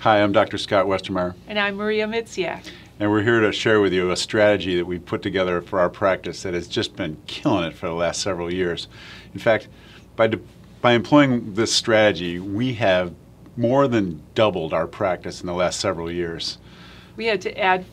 Hi, I'm Dr. Scott Westermeyer, And I'm Maria Mitziak. and we're here to share with you a strategy that we've put together for our practice that has just been killing it for the last several years. In fact, by employing this strategy, we have more than doubled our practice in the last several years. We had to add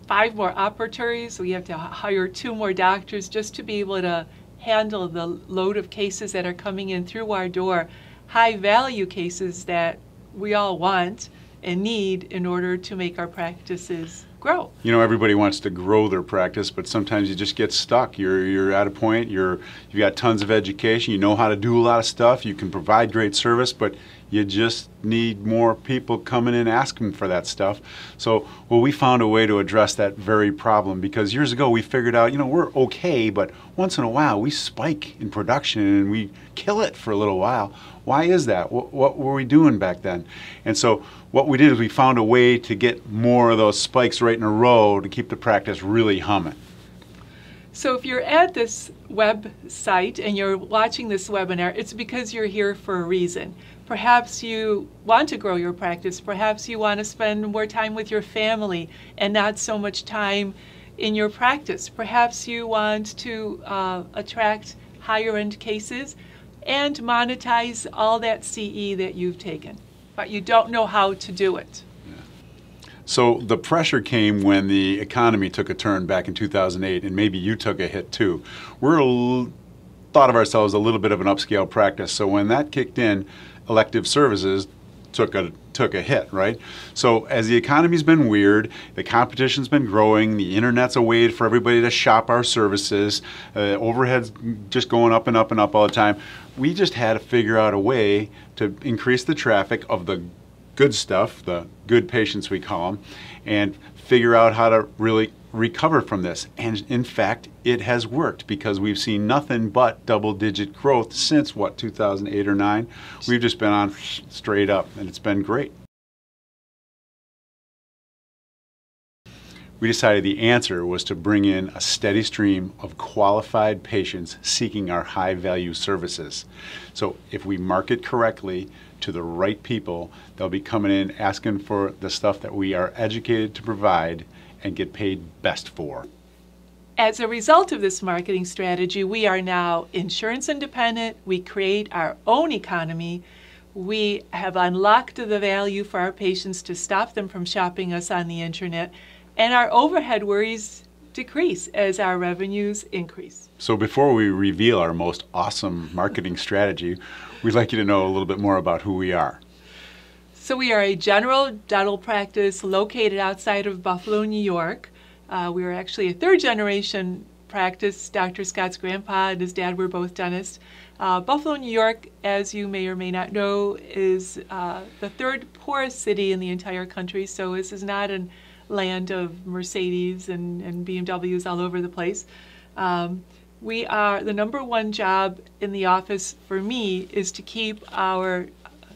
5 more operatories. We have to hire 2 more doctors just to be able to handle the load of cases that are coming in through our door, high value cases that we all want and need in order to make our practices grow. You know, everybody wants to grow their practice, but sometimes you just get stuck. You're at a point, you've got tons of education, you know how to do a lot of stuff, you can provide great service, but you just need more people coming in asking for that stuff. So, well, we found a way to address that very problem, because years ago we figured out, we're okay, but once in a while we spike in production and we kill it for a little while. Why is that? What were we doing back then? And so what we did is we found a way to get more of those spikes right in a row to keep the practice really humming. So if you're at this website and you're watching this webinar, it's because you're here for a reason. Perhaps you want to grow your practice. Perhaps you want to spend more time with your family and not so much time in your practice. Perhaps you want to attract higher end cases and monetize all that CE that you've taken, but you don't know how to do it. So the pressure came when the economy took a turn back in 2008, and maybe you took a hit too. Thought of ourselves a little bit of an upscale practice, so when that kicked in, elective services took a hit, right? So as the economy's been weird, the competition's been growing, the internet's a way for everybody to shop our services, overhead's just going up and up and up all the time. We just had to figure out a way to increase the traffic of the good stuff, the good patients we call them, and figure out how to really recover from this. And in fact, it has worked, because we've seen nothing but double-digit growth since, 2008 or 9? We've just been on straight up, and it's been great. We decided the answer was to bring in a steady stream of qualified patients seeking our high-value services. So if we market correctly to the right people, they'll be coming in asking for the stuff that we are educated to provide and get paid best for. As a result of this marketing strategy, we are now insurance independent. We create our own economy. We have unlocked the value for our patients to stop them from shopping us on the internet, and our overhead worries decrease as our revenues increase. So before we reveal our most awesome marketing strategy, we'd like you to know a little bit more about who we are. So we are a general dental practice located outside of Buffalo, New York. We are actually a 3rd-generation practice. Dr. Scott's grandpa and his dad were both dentists. Buffalo, New York, as you may or may not know, is the 3rd poorest city in the entire country. So this is not a land of Mercedes and BMWs all over the place. We are, the #1 job in the office for me is to keep our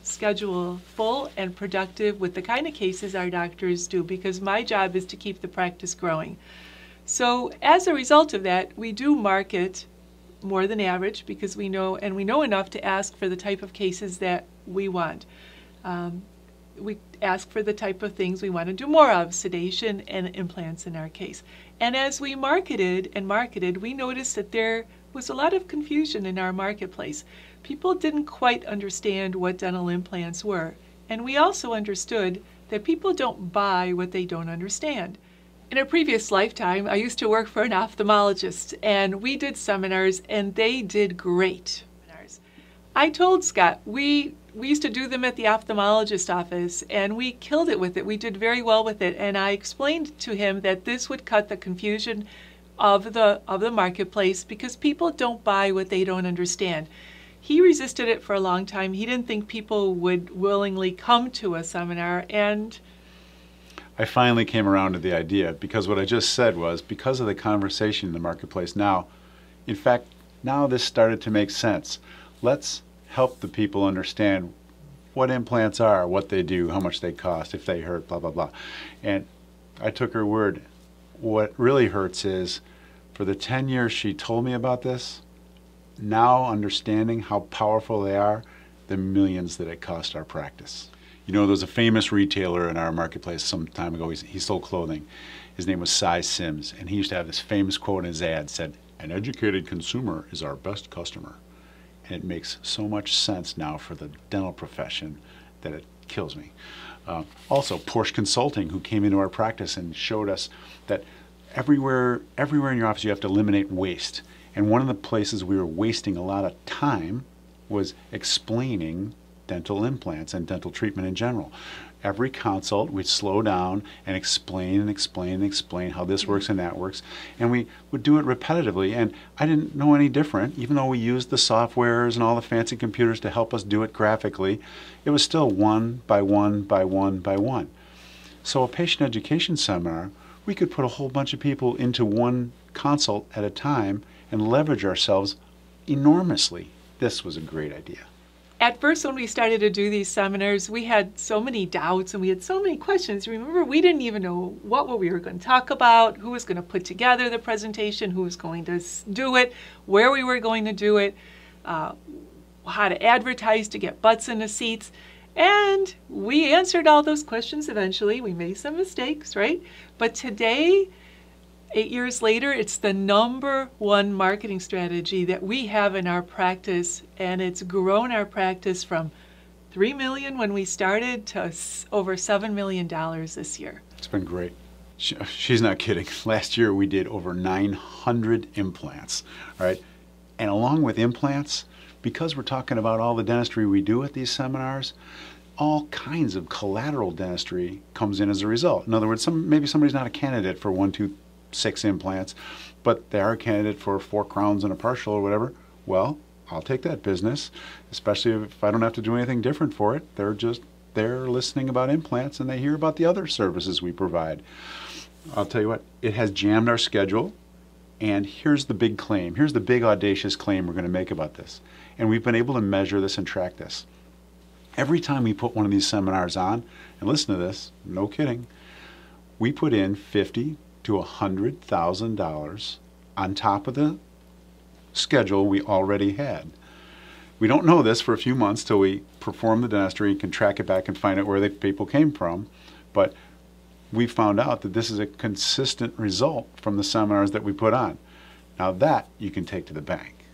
schedule full and productive with the kind of cases our doctors do, because my job is to keep the practice growing. So as a result of that, we do market more than average, because we know enough to ask for the type of cases that we want. We ask for the type of things we want to do more of, sedation and implants in our case. And as we marketed, we noticed that there was a lot of confusion in our marketplace. People didn't quite understand what dental implants were. And we also understood that people don't buy what they don't understand. In a previous lifetime, I used to work for an ophthalmologist, and we did seminars, and they did great. I told Scott, we used to do them at the ophthalmologist office, and we killed it with it. We did very well with it, and I explained to him that this would cut the confusion of the marketplace, because people don't buy what they don't understand. He resisted it for a long time. He didn't think people would willingly come to a seminar, and I finally came around to the idea, because what I just said was, because of the conversation in the marketplace now, in fact, now this started to make sense. Let's help the people understand what implants are, what they do, how much they cost, if they hurt, blah, blah, blah. And I took her word. What really hurts is, for the 10 years she told me about this, now understanding how powerful they are, the millions that it cost our practice. You know, there's a famous retailer in our marketplace some time ago. He sold clothing. His name was Cy Sims, and he used to have this famous quote in his ad, said, "An educated consumer is our best customer." And it makes so much sense now for the dental profession that it kills me. Also, Porsche Consulting, who came into our practice and showed us that everywhere in your office you have to eliminate waste. And one of the places we were wasting a lot of time was explaining dental implants and dental treatment in general. Every consult, we'd slow down and explain and explain and explain how this works and that works. And we would do it repetitively. And I didn't know any different, even though we used the softwares and all the fancy computers to help us do it graphically. It was still one by one by one by one. So a patient education seminar, we could put a whole bunch of people into one consult at a time and leverage ourselves enormously. This was a great idea. At first, when we started to do these seminars, we had so many doubts and we had so many questions. Remember, we didn't even know what we were going to talk about, who was going to put together the presentation, who was going to do it, where we were going to do it, how to advertise to get butts in the seats. And we answered all those questions eventually. We made some mistakes, right? But today, 8 years later, it's the #1 marketing strategy that we have in our practice, and it's grown our practice from $3 million when we started to over $7 million this year. It's been great. She's not kidding. Last year we did over 900 implants, right? And along with implants, because we're talking about all the dentistry we do at these seminars, all kinds of collateral dentistry comes in as a result. In other words, maybe somebody's not a candidate for 1, 2, 6 implants, but they are a candidate for 4 crowns and a partial or whatever. Well, I'll take that business, especially if I don't have to do anything different for it. They're listening about implants and they hear about the other services we provide. I'll tell you what, it has jammed our schedule, and here's the big claim. Here's the big audacious claim we're going to make about this. And we've been able to measure this and track this. Every time we put one of these seminars on, and listen to this, no kidding, we put in $50,000 to $100,000 on top of the schedule we already had. We don't know this for a few months till we perform the dentistry and can track it back and find out where the people came from, but we found out that this is a consistent result from the seminars that we put on. Now that you can take to the bank.